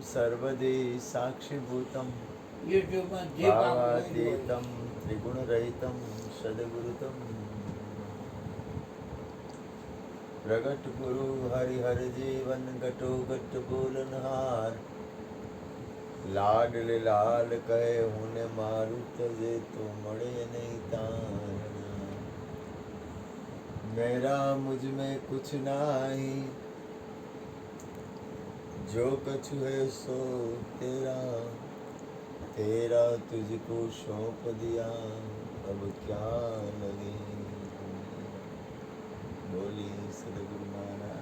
सर्वदे साक्षिभूतं યુટ્યુબમાં જે भावातीतं त्रिगुणरहितं सद्गुरुतं प्रगट गुरु हरिहर जीवन घटो घट बोलनहार लाडले लाल कहे हुने मारू तजे तो मड़े नहीं तारना मेरा मुझ में कुछ नाही जो कछु है सो तेरा तेरा तुझको सौंप दिया अब क्या लगे बोली सदगुरु महाराज।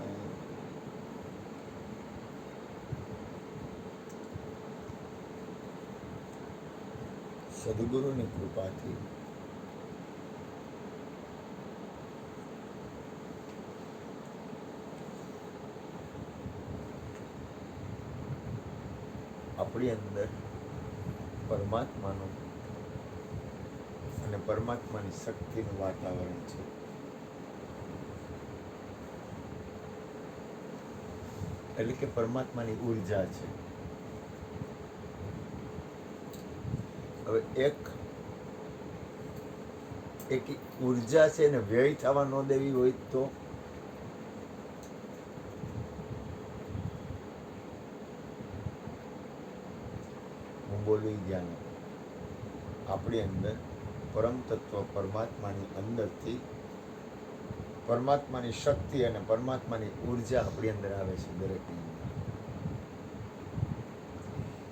સદગુરુની કૃપાથી આપણી અંદર પરમાત્માનું અને પરમાત્માની શક્તિનું વાતાવરણ છે. એટલે કે પરમાત્માની ઉર્જા છે. હવે એક ઉર્જા છે ને વ્યય થવા ન દેવી હોય તો હું બોલી ગયા નથી. આપણી અંદર પરમ તત્વ પરમાત્માની અંદરથી પરમાત્માની શક્તિ અને પરમાત્માની ઉર્જા આપણી અંદર આવે છે દરેકની અંદર.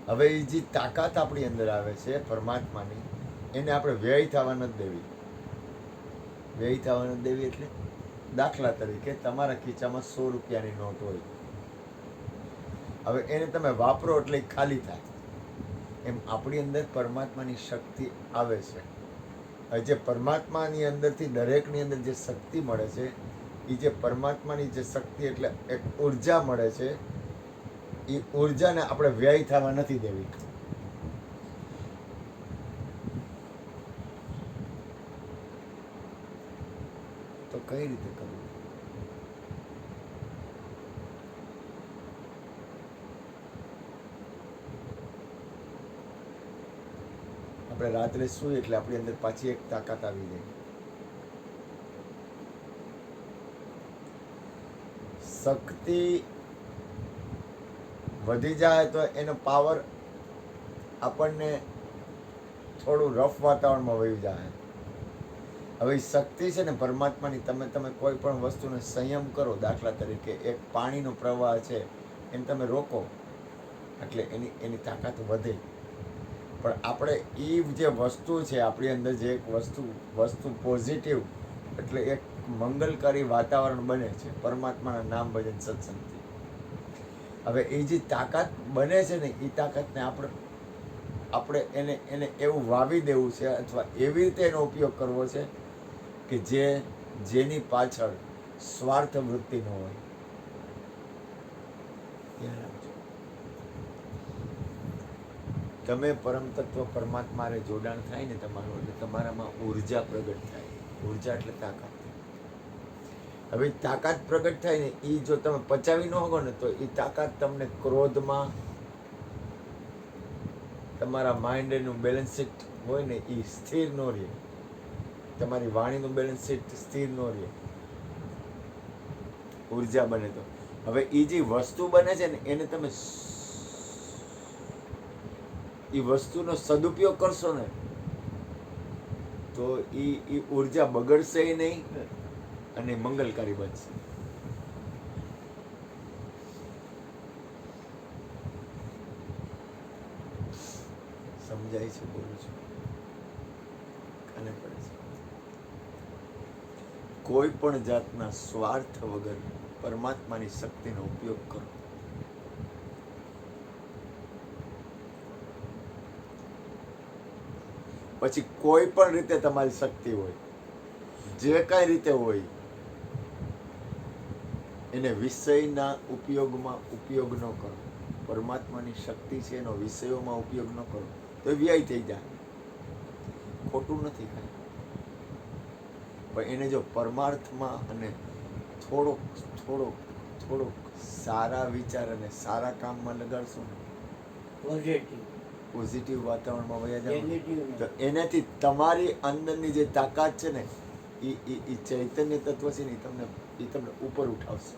હવે એ જે તાકાત આપણી અંદર આવે છે પરમાત્માની, એને આપણે વ્યય થવા નથી દેવી. વ્યય થવા નથી દેવી એટલે દાખલા તરીકે તમારા ખીચામાં 100 રૂપિયાની નોટ હોય, હવે એને તમે વાપરો એટલે ખાલી થાય. એમ આપણી અંદર પરમાત્માની શક્તિ આવે છે. હવે જે પરમાત્માની અંદરથી દરેકની અંદર જે શક્તિ મળે છે, એ જે પરમાત્માની જે શક્તિ એટલે એક ઉર્જા મળે છે, એ ઉર્જાને આપણે વ્યય થવા નથી દેવી. તો કઈ રીતે કરવું? આપણે રાત્રે સૂઈએ એટલે આપણી અંદર પાછી એક તાકાત આવી જાય. શક્તિ વધી જાય તો એનો પાવર આપણને થોડું રફ વાતાવરણમાં વહી જાય. હવે શક્તિ છે ને પરમાત્માની, તમે કોઈ પણ વસ્તુને સંયમ કરો, દાખલા તરીકે એક પાણીનો પ્રવાહ છે એને તમે રોકો એટલે એની તાકાત વધે. પણ આપણે એ જે વસ્તુ છે આપણી અંદર, જે એક વસ્તુ પોઝિટિવ એટલે એક મંગલકારી વાતાવરણ બને છે પરમાત્માના નામ ભજન સત્સંગથી. હવે એ જે તાકાત બને છે ને, એ તાકાતને આપણે એને એવું વાવી દેવું છે અથવા એવી રીતે એનો ઉપયોગ કરવો છે કે જેની પાછળ સ્વાર્થ વૃત્તિ ન હોય. તમે પરમ તત્વ પરમાત્માને જોડાણ થાય ને તમારું, એટલે તમારામાં ઉર્જા પ્રગટ થાય. ઉર્જા એટલે તાકાત. હવે તાકાત પ્રગટ થાય ને, એ જો તમે પચાવી ન હોગો ને તો એ તાકાત તમને ક્રોધમાં, તમારા માઇન્ડનું બેલેન્સ શીટ હોય ને એ સ્થિર ન રહે, તમારી વાણીનું બેલેન્સ શીટ સ્થિર ન રહે. ઉર્જા બને તો હવે એ જે વસ્તુ બને છે ને એને તમે એ વસ્તુનો સદુપયોગ કરશો ને તો એ ઉર્જા બગડશે નહીં અને મંગલકારી બનશે. સમજાય છે બોલું છું? કાને પડે છે? કોઈ પણ જાતના સ્વાર્થ વગર પરમાત્માની શક્તિનો ઉપયોગ કરો. પછી કોઈ પણ રીતે તમારી શક્તિ હોય, જે કઈ રીતે હોય, એને વિષયના ઉપયોગમાં ઉપયોગ ન કરો. પરમાત્માની શક્તિ છે એનો વિષયોમાં ઉપયોગ ન કરો તો વ્યય થઈ જાય. ખોટું નથી કાંઈ, પણ એને જો પરમાર્થમાં અને થોડોક સારા વિચાર અને સારા કામમાં લગાડશો ને, પોઝિટિવ વાતાવરણમાં વયા જાવ તો એનાથી તમારી અંદરની જે તાકાત છે ને એ ચૈતન્ય તત્વ છે ને એ તમને ઉપર ઉઠાવશે.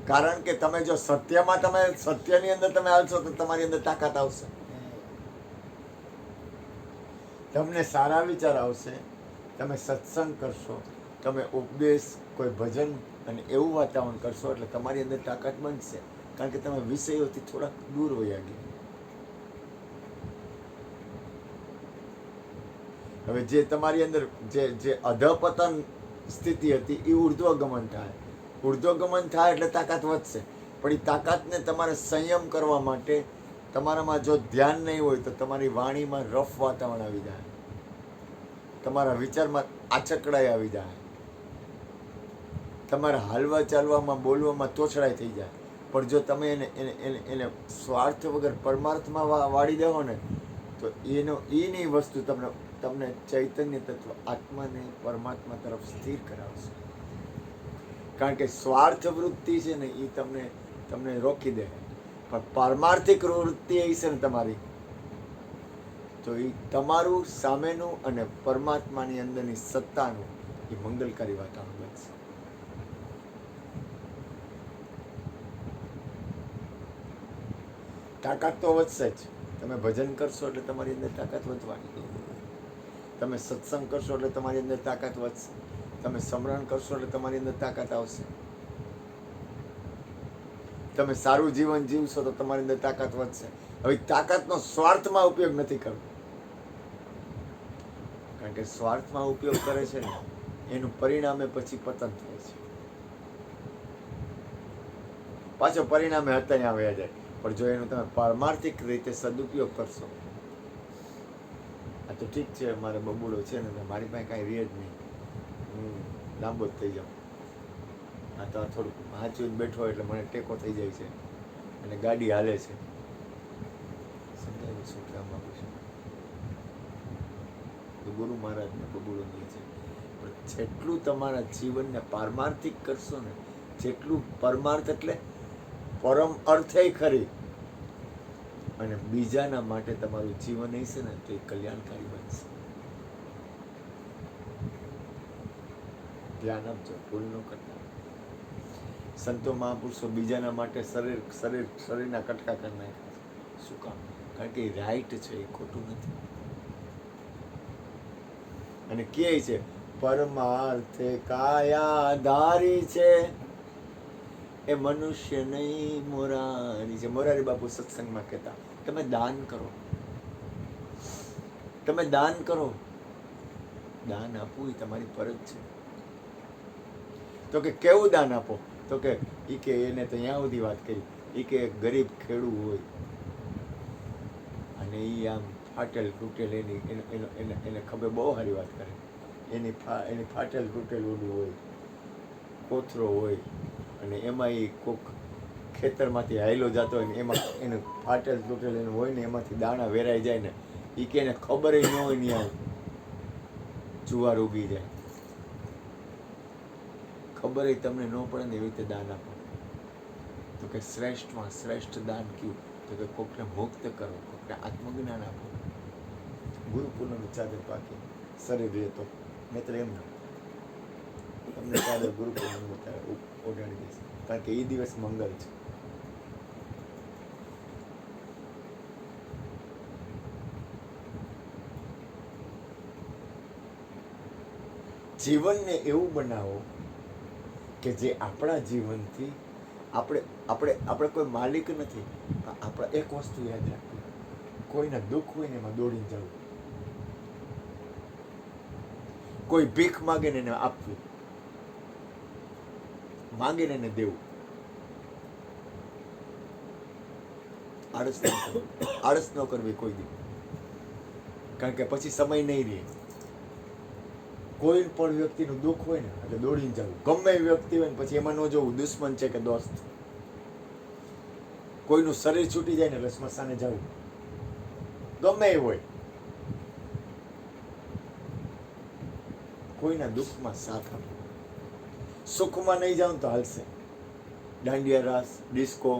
કારણ કે તમે જો સત્યની અંદર તમે હાલશો તો તમારી અંદર તાકાત આવશે, તમને સારા વિચાર આવશે, તમે સત્સંગ કરશો, તમે ઉપદેશ, કોઈ ભજન અને એવું વાતાવરણ કરશો એટલે તમારી અંદર તાકાત બનશે. કારણ કે તમે વિષયોથી થોડાક દૂર વયા ગયા. હવે જે તમારી અંદર જે અધપતન સ્થિતિ હતી એ ઉર્ધ્વગમન થાય. ઉર્ધ્વગમન થાય એટલે તાકાત વધશે. પણ એ તાકાતને તમારે સંયમ કરવા માટે તમારામાં જો ધ્યાન નહીં હોય તો તમારી વાણીમાં રફ વાતાવરણ આવી જાય, તમારા વિચારમાં આચકડાઈ આવી જાય, તમારા હાલવા ચાલવામાં બોલવામાં તોછડાઈ થઈ જાય. પણ જો તમે એને સ્વાર્થ વગર પરમાર્થમાં વાળી દેવો ને તો એની વસ્તુ તમને ચૈતન્ય તત્વ આત્માને પરમાત્મા તરફ સ્થિર કરાવશે. કારણ કે સ્વાર્થ વૃત્તિ છે ને એ તમને રોકી દે. પણ પારમાર્થિક વૃત્તિ એ છે ને તમારી, તો એ તમારું સામેનું અને પરમાત્માની અંદરની સત્તાનું એ મંગલકારી વાતાવરણ બનશે. તાકાત તો વધશે જ. તમે ભજન કરશો એટલે તમારી અંદર તાકાત વધવાની. તમે સત્સંગ કરશો એટલે તમારી અંદર તાકાત વધશે. તમે સ્મરણ કરશો એટલે તમારી અંદર તાકાત આવશે. તમે સારું જીવન જીવશો તો તમારી અંદર તાકાત વધશે. હવે તાકાતનો સ્વાર્થમાં ઉપયોગ નથી કરવો. કારણ કે સ્વાર્થમાં ઉપયોગ કરે છે ને એનું પરિણામે પછી પતન થાય છે. પાછો પરિણામે હતા ત્યાં વયા જાય. પણ જો એનો તમે પારમાર્થિક રીતે સદુપયોગ કરશો, આ તો ઠીક છે મારે બબુડો છે ને મારી પાસે કાંઈ રહે જ નહીં, હું લાંબો જ થઈ જાઉં, આ તો થોડુંક હાચું બેઠો એટલે મને ટેકો થઈ જાય છે અને ગાડી હાલે છે. સમજાયું શું કહેવા માંગુ છું? તો ગુરુ મહારાજને બબુડો નહીં છે. પણ જેટલું તમારા જીવનને પારમાર્થિક કરશો ને, જેટલું પરમાર્થ એટલે પરમ અર્થે ખરી અને બીજાના માટે તમારું જીવન હશે ને તો એ કલ્યાણકારી બનશે. ધ્યાન આપજો, ભૂલ ન કરતા. સંતો મહાપુરુષો બીજાના માટે શરીરના કટકા કરી નાખ્યા. શું કામ? કારણ કે એ રાઈટ છે, એ ખોટું નથી. અને કહે છે પરમાર્થે કાયા ધારી છે, એ મનુષ્ય નહીં મોરારી છે. મોરારી બાપુ સત્સંગમાં કહેતા, તમે દાન કરો, તમે દાન કરો. દાન આપવું એ તમારી ફરજ છે. તો કે કેવું દાન આપો? તો કે એને તો અહીંયા સુધી વાત કરી, કે ગરીબ ખેડૂત હોય અને એ આમ ફાટેલ તૂટેલ એને ખબર બહુ સારી વાત કરે, એની ફાટેલ તૂટેલ ઓલું હોય, કોથરો હોય અને એમાં એ કોક ખેતરમાંથી હાયલો જતો હોય ને એમાં એને ફાટેલ તૂટેલ એનું હોય ને એમાંથી દાણા વેરાઈ જાય ને એ કે એને ખબર ન હોય ને આ જુવાર ઉગી જાય, ખબર તમને ન પડે ને એવી રીતે દાન આપો. તો કે શ્રેષ્ઠમાં શ્રેષ્ઠ દાન કયું? તો કે કોકને મુક્ત કરો, કોકને આત્મજ્ઞાન આપો. ગુરુ પૂર્ણિમ ચાદર પાકી શરીર રહે તો મિત્ર એમ ના તમને ચાદર ગુરુ પૂર્ણિમ ઓઢાડી દેશે. કારણ કે એ દિવસ મંગળ છે. જીવનને એવું બનાવો કે જે આપણા જીવનથી આપણે કોઈ માલિક નથી. આપણે એક વસ્તુ યાદ રાખવી, કોઈના દુઃખ હોય ને એમાં દોડીને જવું, કોઈ ભીખ માગે ને એને આપવી, માગે ને એને દેવું. આળસ ન કરવી કોઈ દી, કારણ કે પછી સમય નહીં રહે. કોઈ પણ વ્યક્તિનું દુઃખ હોય ને એટલે દોડીને જવું. ગમે એ વ્યક્તિ હોય ને પછી એમાં ન જોવું દુશ્મન છે કે દોસ્ત. કોઈનું શરીર છૂટી જાય ને એટલે સ્મશાને જવું, ગમે એ હોય. કોઈના દુઃખમાં સાથ આપો. સુખમાં નહીં જાઉં તો હાલશે. દાંડિયા રાસ, ડિસ્કો,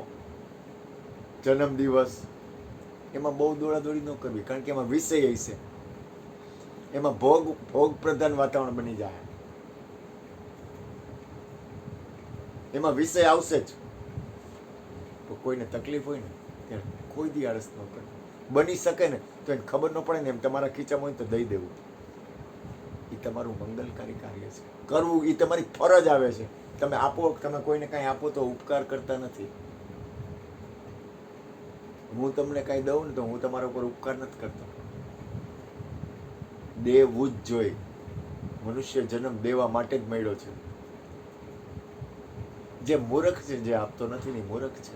જન્મદિવસ, એમાં બહુ દોડાદોડી ન કરવી, કારણ કે એમાં વિષય હશે, એમાં ભોગ પ્રધાન વાતાવરણ બની જાય, એમાં વિષય આવશે જ. તો કોઈને તકલીફ હોય ને ત્યારે કોઈ દી આળસ ન કરે. બની શકે ને તો એને ખબર ન પડે ને એમ તમારા ખીચામાં હોય તો દઈ દેવું. એ તમારું મંગલકારી કાર્ય છે. કરવું એ તમારી ફરજ આવે છે. તમે આપો, તમે કોઈને કાંઈ આપો તો ઉપકાર કરતા નથી. હું તમને કાંઈ દઉં ને તો હું તમારા ઉપર ઉપકાર નથી કરતો. દેવું જ જોઈએ. મનુષ્ય જન્મ દેવા માટે જ મળ્યો છે. જે મૂર્ખ છે, જે આપતો નથી ને મૂર્ખ છે.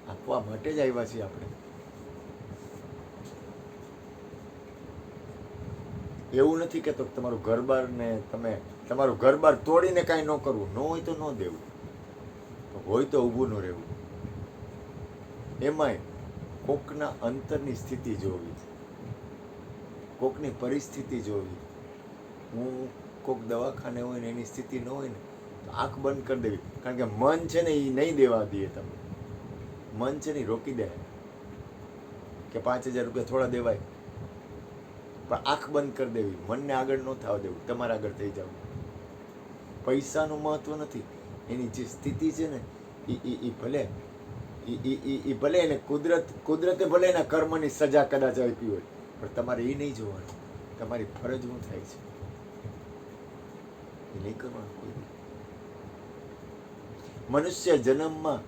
આપવા માટે જ આવ્યા છીએ આપણે. એવું નથી કેતો તમારું ઘર-બાર ને તમે તમારું ઘર-બાર તોડીને કાંઈ ન કરવું. ન હોય તો ન દેવું, હોય તો ઊભું ન રહેવું. એમાંય કોકના અંતરની સ્થિતિ જોવી, કોકની પરિસ્થિતિ જોવી. હું કોક દવાખાને હોય ને એની સ્થિતિ ન હોય ને તો આંખ બંધ કરી દેવી, કારણ કે મન છે ને એ નહીં દેવા દે. તમે મન છે ને રોકી દે કે 5,000 રૂપિયા થોડા દેવાય, પણ આંખ બંધ કરી દેવી. મનને આગળ ન થવા દેવું, તમારે આગળ થઈ જવું. પૈસાનું મહત્વ નથી, એની જે સ્થિતિ છે ને એ ભલે એ ભલે એને કુદરતે ભલે એના કર્મની સજા કદાચ આપી હોય, પણ તમારે એ નહીં જોવાનું. તમારી ફરજ શું થાય છે એ નહીં કરવાનું કોઈ દી. મનુષ્ય જન્મમાં,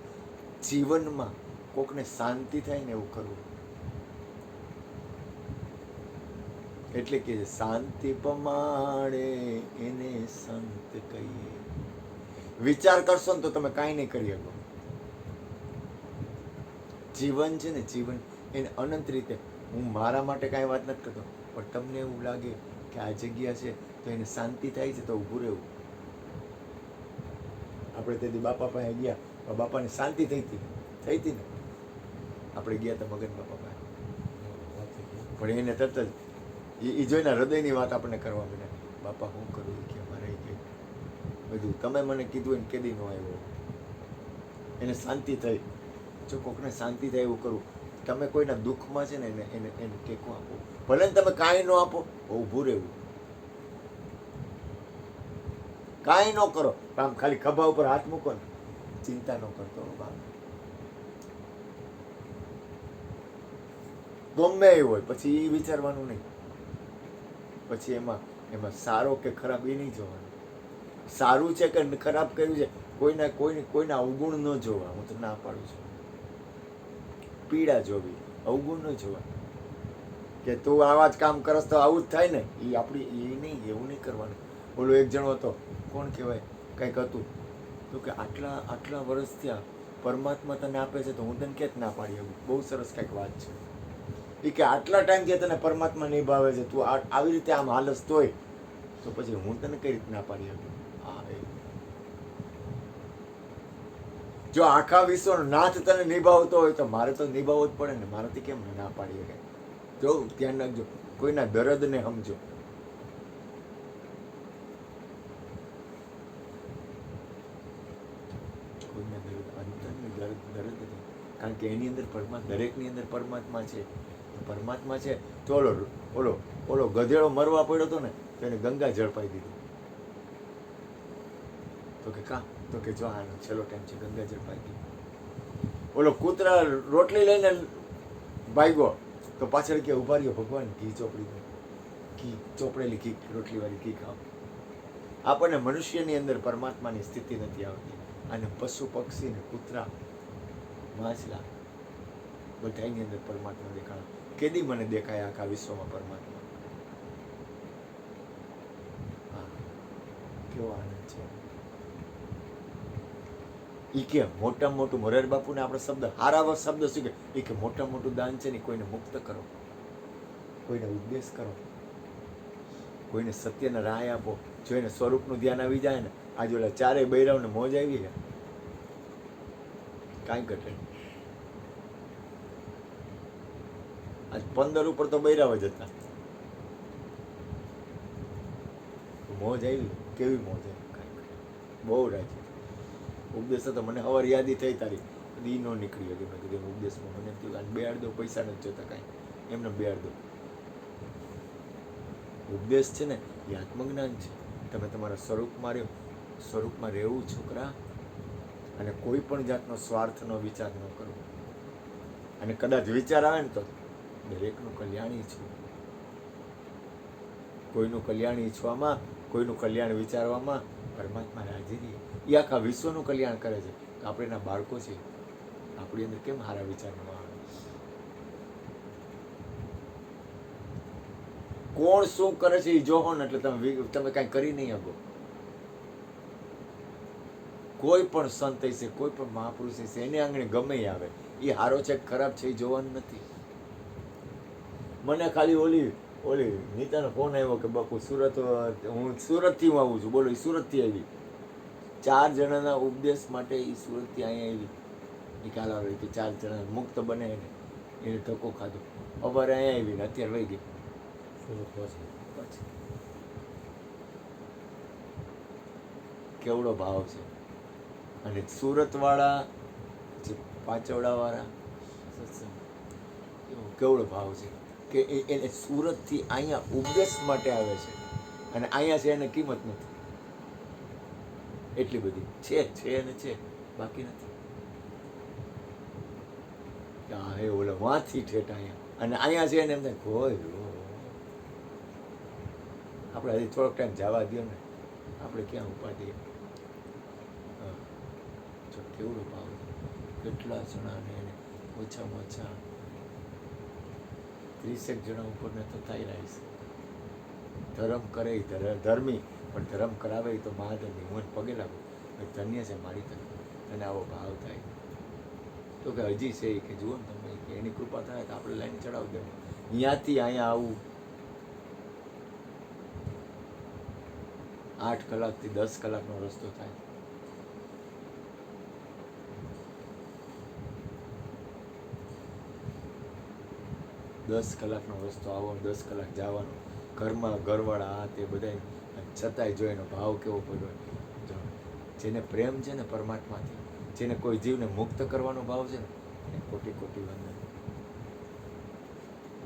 જીવનમાં કોકને શાંતિ થાય ને એવું કરવું. એટલે કે શાંતિ પમાડે એને સંત કહીએ. વિચાર કરશો ને તો તમે કાંઈ નહીં કરી શકો. જીવન છે ને, જીવન એને અનંત રીતે. હું મારા માટે કાંઈ વાત નથી કરતો, પણ તમને એવું લાગે કે આ જગ્યા છે તો એને શાંતિ થાય છે તો ઊભું રહેવું. આપણે તેથી બાપા પાસે ગયા, બાપાને શાંતિ થઈ હતી ને. આપણે ગયા હતા મગન બાપા પાસે, પણ એને તરત જ એ જોઈને હૃદયની વાત આપણને કરવા માંડ્યા. બાપા હું કરું કે મારે કે બધું તમે મને કીધું એને કેદી ન આવ્યો. એને શાંતિ થઈ. જો કોકને શાંતિ થાય એવું કરું. તમે કોઈના દુઃખમાં છે ને એને ટેકો આપો. ભલે ને તમે કાંઈ ન આપો, ઊભું રહેવું. કાંઈ ન કરો, આમ ખાલી ખભા ઉપર હાથ મૂકો ને, ચિંતા ન કરતો બાપ. ગમે એવું હોય પછી એ વિચારવાનું નહીં. પછી એમાં સારો કે ખરાબ એ નહીં જોવાનું. સારું છે કે ખરાબ કર્યું છે, કોઈના અવગુણ ન જોવા. હું તો ના પાડું છું. પીડા જોવી, અવગુણ ન જોવા. કે તું આવા જ કામ કરસ તો આવું જ થાય ને, એ આપણી એ નહીં, એવું નહીં કરવાનું. બોલો એક જણો હતો, કોણ કહેવાય, કંઈક હતું તો કે આટલા વર્ષ થયા પરમાત્મા તને આપે છે તો હું તને ક્યાંક ના પાડી શકું. બહુ સરસ કંઈક વાત છે. એ કે આટલા ટાઈમથી તને પરમાત્મા નિભાવે છે, તું આવી રીતે આમ હાલસ તોય તો પછી હું તને કઈ રીતે ના પાડી શકું. જો આખા વિશ્વનો નાથ તને નિભાવતો હોય તો મારે તો નિભાવવો જ પડે ને. મારાથી કેમ ના પાડી શકાય. જો ધ્યાન રાખજો, કોઈના દર્દને સમજો. કોઈના અંતરની દર્દ નથી, કારણ કે એની અંદર દરેકની અંદર પરમાત્મા છે. પરમાત્મા છે તો ઓલો ગધેડો મરવા પડ્યો હતો ને તો એને ગંગા જળ પાઈ દીધું. તો કે જો આનો છેલ્લો ટાઈમ છે, ગંગા જળ પાઈ દીધું. ઓલો કૂતરા રોટલી લઈને ભાગ્યો તો પાછળ કે ઉભા રહ્યો ભગવાન, ઘી ચોપડેલી ઘી રોટલી વાળી ઘી ખાવ. આપણને મનુષ્યની અંદર પરમાત્માની સ્થિતિ નથી આવતી. અને પશુ પક્ષી ને કૂતરા માછલા બધાની અંદર પરમાત્મા દેખાય. કેદી મને દેખાય આખા વિશ્વમાં પરમાત્મા? કેવો આનંદ છે. ઈ કે મોટામાં મોટું મોરારી બાપુને આપણે શબ્દ હારાવર શબ્દ શું કે એ કે મોટામાં મોટું દાન છે ને કોઈને મુક્ત કરો, કોઈને ઉપદેશ કરો, કોઈને સત્યના રાહ આપો. જો એને સ્વરૂપનું ધ્યાન આવી જાય ને, આજે ઓલા ચારેય બૈરાવને મોજ આવી જાય, કાંઈ ઘટે નહીં. આજ 15 ઉપર તો બૈરાવ જ હતા. મોજ આવી, કેવી મોજ આવી, બહુ રાજી. ઉપદેશ તો મને હવાર યાદી થઈ તારી, દી નો નીકળી હતી. મેં કીધું ઉપદેશમાં મને થયું બેહાડ દો, પૈસા નથી જોતા કાંઈ, એમને બેહાડ દો. ઉપદેશ છે ને એ આત્મજ્ઞાન છે. તમે તમારા સ્વરૂપમાં રહેવું છોકરા, અને કોઈ પણ જાતનો સ્વાર્થનો વિચાર ન કરવો. અને કદાચ વિચાર આવે ને તો દરેકનું કલ્યાણ ઈચ્છવું. કોઈનું કલ્યાણ ઈચ્છવામાં, કોઈનું કલ્યાણ વિચારવામાં પરમાત્મા રાજી રહે. એ આખા વિશ્વનું કલ્યાણ કરે છે. તો આપણે એના બાળકો છે, આપણી અંદર કેમ સારા વિચાર ન આવે? કોણ શું કરે છે એ જોવો ને એટલે તમે કાંઈ કરી નહીં શકો. કોઈ પણ સંત હશે, કોઈ પણ મહાપુરુષ હશે, એને આંગણે ગમે આવે, એ હારો છે ખરાબ છે એ જોવાનું નથી. મને ખાલી ઓલી નીતાનો ફોન આવ્યો કે બાપુ સુરત, હું સુરતથી આવું છું. બોલો, એ સુરતથી આવી. 4 જણાના ઉપદેશ માટે એ સુરતથી અહીંયા આવી. નિકાલ આવે કે 4 જણા મુક્ત બને એને ધક્કો ખાધો. અમારે અહીંયા આવીને અત્યારે વહી ગઈ સુરત પછી. કેવડો ભાવ છે. અને સુરતવાળા જે પાંચવડાવાળા સત્સંગ, કેવડો ભાવ છે કે એને સુરતથી અહીંયા ઉપદેશ માટે આવે છે, અને અહીંયા છે એને કિંમત નથી. એટલી બધી છે અને છે, બાકી નથી. હા, એ ઓલો વાંથી ઠેઠ અહીંયા, અને અહીંયા છે એને એમને કોઈ આપણે હજી થોડોક ટાઈમ જવા દો ને, આપણે ક્યાં ઉપાડીએ. કેવડો ભાવ, કેટલા જણાને એને ઓછામાં ઓછા 30 જણા ઉપરને તો થઈ રહ્યા છે. ધર્મ કરે ધર્મી, પણ ધર્મ કરાવે તો મહાદેવની. હું પગે લાગુ, ધન્ય છે મારી તરફ, અને આવો ભાવ થાય તો કે હજી છે કે જુઓ ને તમે, કે એની કૃપા થાય તો આપણે લાઈન ચડાવી દેવું. અહીંયાથી અહીંયા આવું 8 કલાકથી 10 કલાકનો રસ્તો થાય. દસ કલાકનો રસ્તો આવો, 10 કલાક જવાનો. ઘરમાં ઘરવાળા આ તે બધા, છતાંય જો એનો ભાવ કેવો પડ્યો. જેને પ્રેમ છે ને પરમાત્માથી, જેને કોઈ જીવને મુક્ત કરવાનો ભાવ છે ને, એને કોટી કોટી વંદન.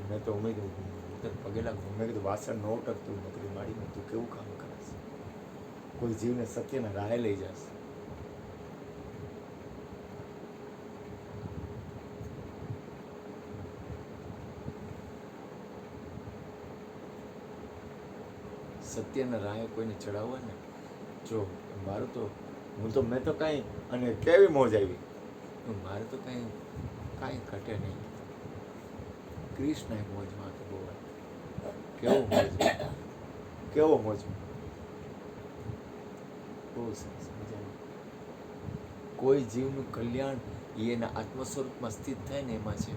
મેં તો ઉમેદ પગે લાગુ, મેં કીધું વાસણ ન ટકતું નથી માડીને, તું કેવું કામ કરશ? કોઈ જીવને સત્યના રાહે લઈ જશે. સત્યના રાહે કોઈને ચડાવવા ને, જો મારું તો મેં તો કાંઈ, અને કેવી મોજ આવી, મારે તો કાંઈ ઘટે નહીં. કૃષ્ણ મોજમાં તો બહુ, કેવો મોજમાં, બહુ સરસ મજાનું. કોઈ જીવનું કલ્યાણ એના આત્મ સ્વરૂપમાં સ્થિત થાય ને એમાં છે.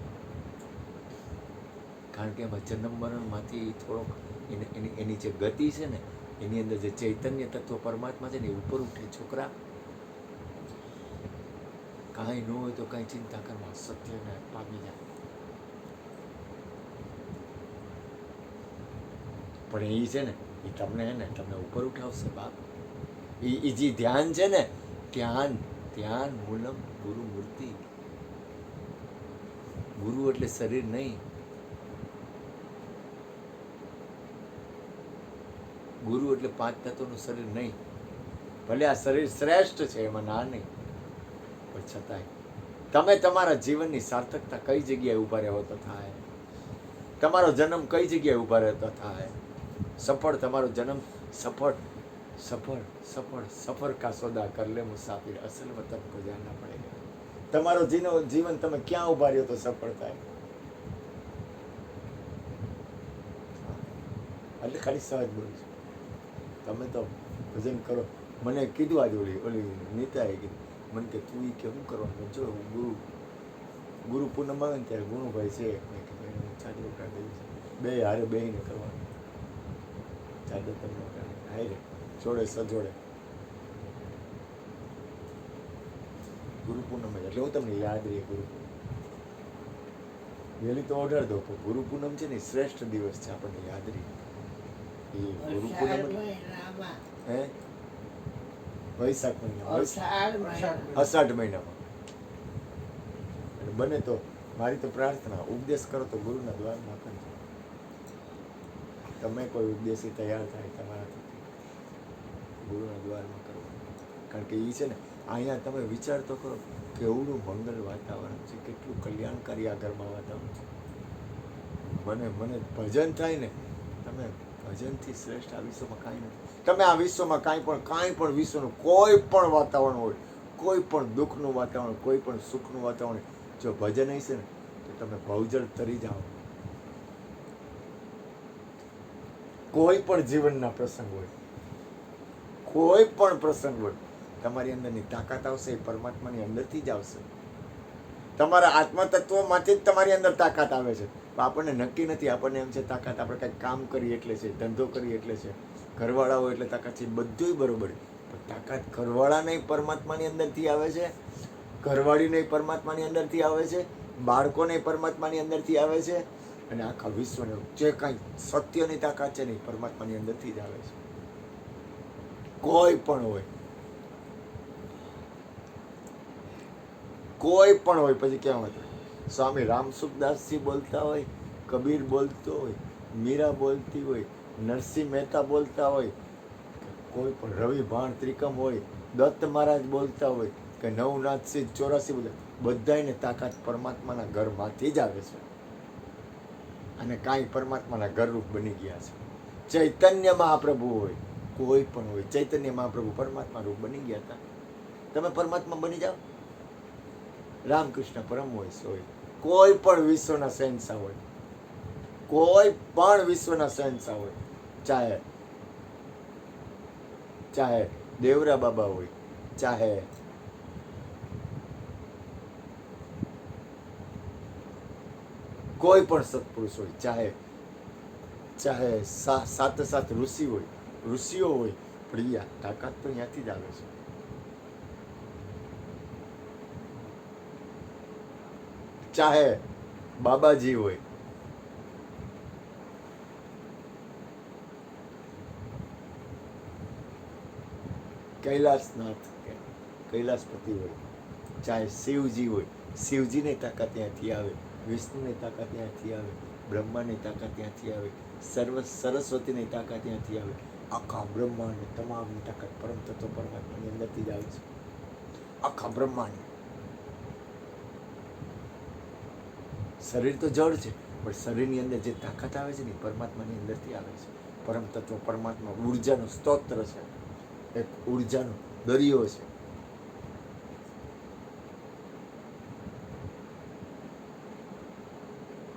કારણ કે એમાં જન્મ મરણમાંથી થોડોક એની જે ગતિ છે ને, એની અંદર જે ચૈતન્ય તત્વ પરમાત્મા છે ને, એ ઉપર ઉઠે. છોકરા, કાંઈ ન હોય તો કાંઈ ચિંતા કરવા, સત્યને પામી જાય. પણ એ છે ને, એ તમને ઉપર ઉઠાવશે બાપ. એ જે ધ્યાન છે ને, ધ્યાન મૂલમ ગુરુ મૂર્તિ. ગુરુ એટલે શરીર નહીં, ગુરુ એટલે 5 તત્વનું શરીર નહીં. ભલે આ શરીર શ્રેષ્ઠ છે, એમાં ના નહીં, પણ છતાંય તમે તમારા જીવનની સાર્થકતા કઈ જગ્યાએ ઊભા રહો તો થાય. તમારો જન્મ કઈ જગ્યાએ ઊભા રહેતો થાય. સફળ, તમારો જન્મ સફર કા સોદા કર લે મુસાફિર, અસલ વતન કો જાના પડેગા. તમારો જીવન તમે ક્યાં ઊભા રહ્યો તો સફળ થાય. એટલે ખાલી સહજ બોલું છું. તમે તો ભજન કરો. મને કીધું આજે ઓલી નીતાએ કીધું, મને કે તું કે શું કરવાનું? જો ગુરુ પૂનમ આવે ને ત્યારે ગુણુભાઈ છે, મેં કીધું એને ચાદર કાઢી દેવી છે. બે હારે બેહીને કરવાનું. ચાદર તમને હારે જોડે સજોડે ગુરુ પૂનમ, એટલે હું તમને યાદ રહીએ. ગુરુ વહેલી તો ઓઢાર દો, પણ ગુરુ પૂનમ છે ને શ્રેષ્ઠ દિવસ છે, આપણને યાદ રહીએ. એ ગુરુ પૂનમ હે વૈશાખ મહિના અષાઢ મહિનામાં બને તો મારી તો પ્રાર્થના ઉપદેશ કરો તો ગુરુના દ્વારમાં કરજો. તમે કોઈ ઉપદેશી તૈયાર થાય તમારા ગુરુના દ્વારમાં કરો. કારણ કે એ છે ને અહીંયા તમે વિચાર તો કરો કેવડું મંગલ વાતાવરણ છે, કેટલું કલ્યાણકારી આ ઘરમાં વાતાવરણ છે. મને ભજન થાય ને, તમે ભજનથી શ્રેષ્ઠ આ વિશ્વમાં કાંઈ નથી. તમે આ વિશ્વમાં કાંઈ પણ વિશ્વનું કોઈ પણ વાતાવરણ હોય, કોઈ પણ દુઃખનું વાતાવરણ, કોઈ પણ સુખનું વાતાવરણ, જો ભજન હશે ને તો તમે ભવજળ તરી જાઓ. કોઈ પણ જીવનના પ્રસંગ હોય, કોઈ પણ પ્રસંગ હોય, તમારી અંદરની તાકાત આવશે એ પરમાત્માની અંદરથી જ આવશે. તમારા આત્મતત્વમાંથી જ તમારી અંદર તાકાત આવે છે. આપણને નક્કી નથી, આપણને એમ છે તાકાત આપણે કંઈક કામ કરીએ એટલે છે, ધંધો કરીએ એટલે છે, ઘરવાળા હોય એટલે તાકાત છે, બધુંય બરોબર. પણ તાકાત ઘરવાળા નહીં પરમાત્માની અંદરથી આવે છે, ઘરવાળી નહીં પરમાત્માની અંદરથી આવે છે, બાળકો નહીં પરમાત્માની અંદરથી આવે છે, અને આખા વિશ્વને જે કાંઈ સત્યની તાકાત છે ને એ પરમાત્માની અંદરથી જ આવે છે. કોઈ પણ હોય, કોઈ પણ હોય. પછી કેમ હતું સ્વામી રામસુખદાસજી બોલતા હોય, કબીર બોલતો હોય, મીરા બોલતી હોય, નરસિંહ મહેતા બોલતા હોય, કોઈ પણ રવિ ભાણ ત્રિકમ હોય, દત્ત મહારાજ બોલતા હોય કે નવનાથસિંહ 84 બોલે, બધાને તાકાત પરમાત્માના ઘરમાંથી જ આવે છે. અને કાંઈ પરમાત્માના ઘરરૂપ બની ગયા છે. ચૈતન્ય મહાપ્રભુ હોય, કોઈ પણ હોય, ચૈતન્ય મહાપ્રભુ પરમાત્મા રૂપ બની ગયા હતા. તમે પરમાત્મા બની જાઓ. રામકૃષ્ણ પરમહંસ હોય, કોઈ પણ વિશ્વના શહેનશાહ હોય, કોઈ પણ વિશ્વના શહેનશાહ હોય, ચાહે દેવરા બાબા હોય, ચાહે કોઈ પણ સત્પુરુષ હોય, ચાહે સાત ઋષિ હોય, ઋષિઓ હોય, પણ તાકાત તો ત્યાંથી જ આવે છે. ચાહે બાબાજી હોય, કૈલાસનાથ કૈલાસપતિ હોય, ચાહે શિવજી હોય, શિવજીની તાકાત ત્યાંથી આવે, વિષ્ણુની તાકાત ત્યાંથી આવે, બ્રહ્માની તાકાત ત્યાંથી આવે, સરસ્વતીની તાકાત ત્યાંથી આવે. આખા બ્રહ્માંડ તમામની તાકાત પરમ તત્વ પરમાત્માની અંદરથી જ આવે છે. આખા બ્રહ્માંડ. શરીર તો જળ છે, પણ શરીરની અંદર જે તાકાત આવે છે ને પરમાત્માની અંદરથી આવે છે. પરમ તત્વ પરમાત્મા ઉર્જાનો સ્તોત્ર છે, એક ઉર્જાનો દરિયો છે.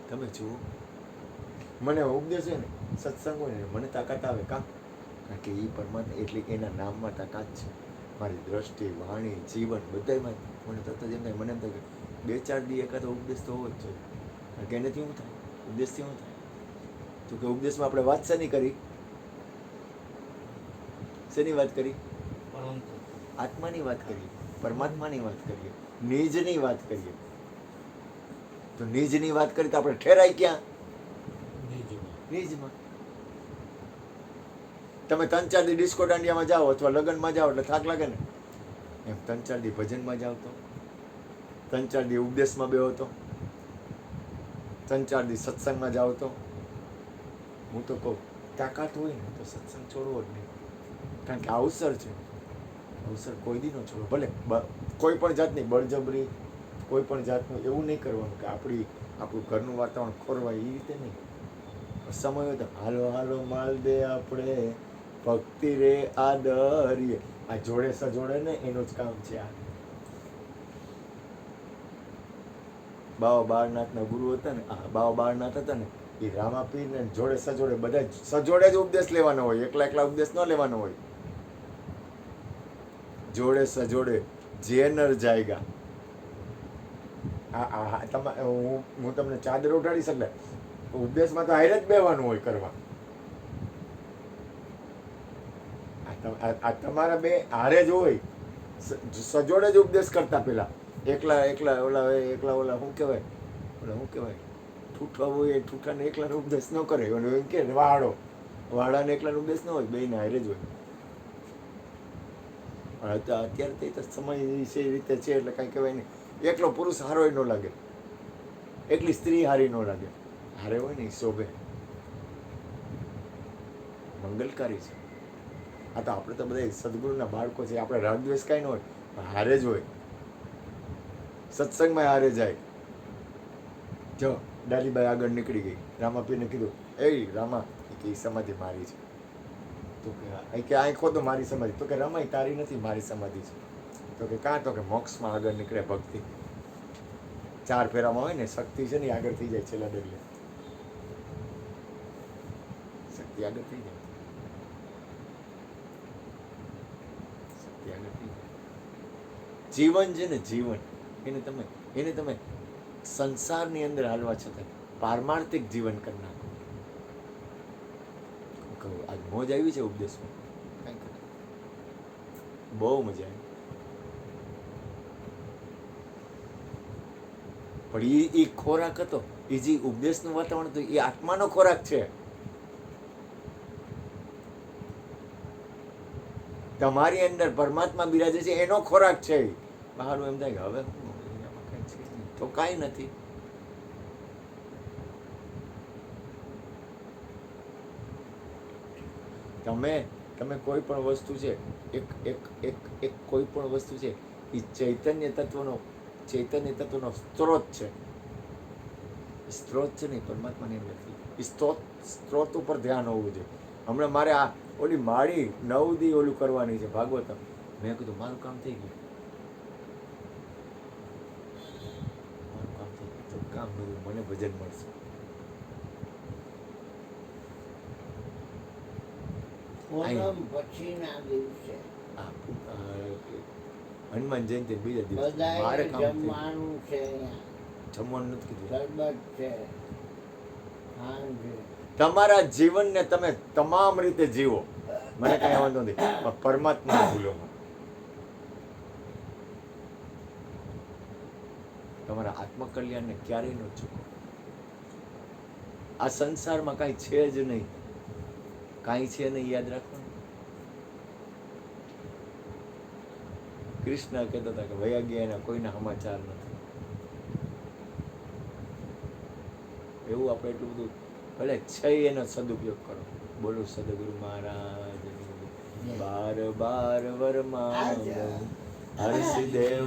તમે જુઓ, મને ઉપદેશ છે ને, સત્સંગ હોય ને, મને તાકાત આવે. કાં? કારણ કે એ પરમાત્મા એટલે એના નામમાં તાકાત છે. મારી દ્રષ્ટિ, વાણી, જીવન બધામાં મને તરત જ એમ થાય, મને એમ થાય કે 2-4 દી એકાદો ઉપદેશ તો હોવો જ જોઈએ. કારણ કે એનાથી શું થાય? ઉપદેશથી શું થાય? તો કે ઉપદેશમાં આપણે વાત શેની કરી? શેની વાત કરી? આત્માની વાત કરીએ, પરમાત્માની વાત કરીએ, નિજની વાત કરીએ. તો નિજની વાત કરી તો આપણે ઠેરાય ક્યાં? નિજમાં. તમે 3-4 દી ડિસ્કો દાંડિયામાં જાઓ અથવા લગ્નમાં જાઓ એટલે થાક લાગે ને, એમ 3-4 દી ભજનમાં જાઓ તો, 3-4 દી ઉપદેશમાં બેહો તો, 3-4 દી સત્સંગમાં જાઓ તો, હું તો કહું તાકાત હોય ને તો સત્સંગ છોડવો જ નહીં. કારણ કે અવસર છે, અવસર કોઈ દી ન છોડવો. ભલે કોઈ પણ જાતની બળજબરી, કોઈ પણ જાતનું એવું નહીં કરવાનું કે આપણું ઘરનું વાતાવરણ ખોરવાય, એ રીતે નહીં. સમય હોય તો હાલો હાલો માલ દે આપણે ભક્તિ રે આદરીએ. આ જોડે સજોડે ને એનું જ કામ છે. આ બાવા બાળનાથના ગુરુ હતા ને, બાવા બાળનાથ હતા ને, એ રામાપીર ને જોડે સજોડે બધા સજોડે જ ઉપદેશ લેવાનો હોય, એકલા ઉપદેશ ન લેવાનો હોય. જોડે સજોડે જે નર જાયગા. હું તમને ચાદર ઉઠાડીશ એટલે ઉપદેશમાં તો હારે જ બેવાનું હોય કરવા. આ તમારા બે હારે જ હોય, સજોડે જ ઉપદેશ કરતા. પેલા એકલા ઓલા શું કહેવાય ઠૂઠા હોય, ઠૂઠાને એકલાનો ઉપદેશ ન કરે, એમ કે વાળો વાળાને એકલાનો ઉપદેશ ન હોય, બેયને હારે જ હોય. પણ અત્યારે તો એ તો સમય છે એ રીતે છે એટલે કાંઈ કહેવાય નહીં. એકલો પુરુષ હારો ન લાગે, એકલી સ્ત્રી હારી ન લાગે. હારે હોય ને એ શોભે, મંગલકારી છે. આ તો આપણે તો બધા સદગુરુના બાળકો છે, આપણે રાગદ્વેષ કાંઈ ન હોય, પણ હારે જ હોય. સત્સંગમાં હારે જાય. જો ડાલીબાઈ આગળ નીકળી ગઈ, રામાપીરને કીધું, એ રામા કે એ સમાધિ મારી છે. તો કે અહીં ખોદો મારી સમાધિ. તો કે રમાય તારી નથી, મારી સમાધિ છે. તો કે કાં? તો કે મોક્ષમાં આગળ નીકળે ભક્તિ. 4 ફેરામાં હોય ને શક્તિ છે ને આગળ થઈ જાય છેલ્લા ડગલે. શક્તિ આગળ થઈ જાય, શક્તિ આગળ થઈ જાય. જીવન છે ને જીવન, એને તમે સંસારની અંદર હાલવા છતાં પારમાર્થિક જીવન કરી નાખો. કહું આજ મોજ આવી છે ઉપદેશમાં, કાંઈ કરે બહુ મજા આવી. પણ એ ખોરાક હતો, એ જે ઉપદેશનું વાતાવરણ હતું, એ આત્માનો ખોરાક છે. તમારી અંદર પરમાત્મા બિરાજે છે, એનો ખોરાક છે. બહારનું એમ થાય કે હવે તો કાંઈ નથી. તમે કોઈ પણ વસ્તુ છે, એક કોઈ પણ વસ્તુ છે, એ ચૈતન્ય તત્વનો સ્ત્રોત છે. સ્ત્રોત છે ને પરમાત્માની અંદરથી. એ સ્ત્રોત ઉપર ધ્યાન હોવું જોઈએ. હમણાં મારે આ ઓલી માળી 9 દી ઓલું કરવાની છે ભાગવતમ. મેં કીધું મારું કામ થઈ ગયું, કામ બધું મને ભજન મળશે. પછીના દિવસે હનુમાન જયંતિ બીજા દિવસે મારે કામ જમવાનું છે, જમવાનું નથી કીધું. શરબત છે, ખાંડ છે. તમારા જીવનને તમે તમામ રીતે જીવો, મને કઈ વાંધો નથી, પણ પરમાત્મા ભૂલો. તમારા આત્મકલ્યાણને ક્યારેય ન ચૂકો. આ સંસારમાં કાંઈ છે જ નહીં, કાંઈ છે નહીં, યાદ રાખવાનું. કૃષ્ણ કહેતા હતા કે વયા ગયા એના કોઈના સમાચાર નથી. એવું આપણે એટલું બધું ભલે છે એનો સદુપયોગ કરો. બોલો સદગુરુ મહારાજ, બાર બાર વરમાન હર્ષદેવ.